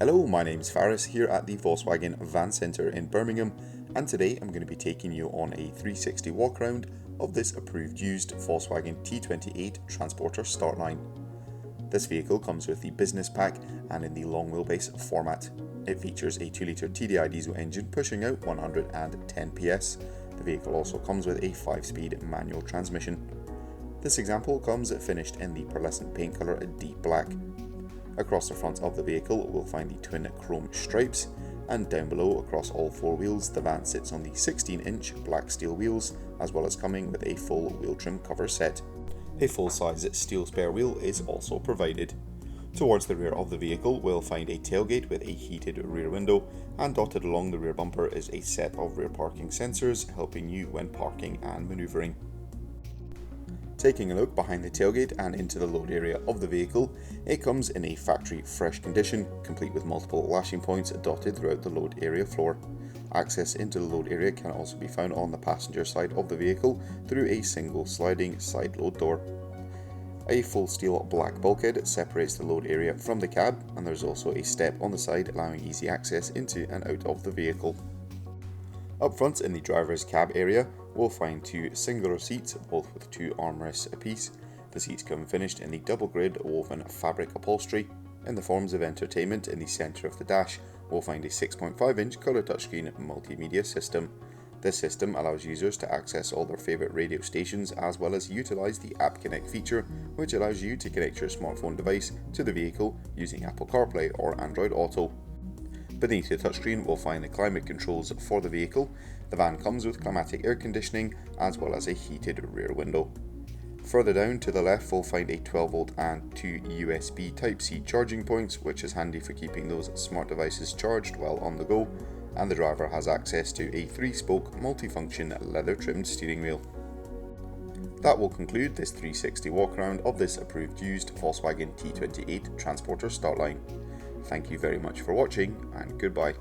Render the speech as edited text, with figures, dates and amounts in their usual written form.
Hello, my name's Faris here at the Volkswagen Van Centre in Birmingham, and today I'm going to be taking you on a 360 walk around of this approved used Volkswagen T28 Transporter Startline. This vehicle comes with the business pack and in the long wheelbase format. It features a 2-litre TDI diesel engine pushing out 110 PS. The vehicle also comes with a 5-speed manual transmission. This example comes finished in the Pearlescent paint colour deep black. Across the front of the vehicle we'll find the twin chrome stripes, and down below across all four wheels the van sits on the 16-inch black steel wheels, as well as coming with a full wheel trim cover set. A full-size steel spare wheel is also provided. Towards the rear of the vehicle we'll find a tailgate with a heated rear window, and dotted along the rear bumper is a set of rear parking sensors helping you when parking and manoeuvring. Taking a look behind the tailgate and into the load area of the vehicle, it comes in a factory fresh condition, complete with multiple lashing points dotted throughout the load area floor. Access into the load area can also be found on the passenger side of the vehicle through a single sliding side load door. A full steel black bulkhead separates the load area from the cab, and there's also a step on the side allowing easy access into and out of the vehicle. Up front in the driver's cab area, we'll find two singular seats, both with two armrests apiece. The seats come finished in the double grid woven fabric upholstery. In the forms of entertainment, in the centre of the dash, we'll find a 6.5-inch colour touchscreen multimedia system. This system allows users to access all their favourite radio stations, as well as utilise the App Connect feature, which allows you to connect your smartphone device to the vehicle using Apple CarPlay or Android Auto. Beneath the touchscreen we'll find the climate controls for the vehicle. The van comes with climatic air conditioning as well as a heated rear window. Further down to the left we'll find a 12V and two USB Type-C charging points, which is handy for keeping those smart devices charged while on the go, and the driver has access to a 3-spoke multifunction leather trimmed steering wheel. That will conclude this 360 walk around of this approved used Volkswagen T28 Transporter Startline. Thank you very much for watching, and goodbye.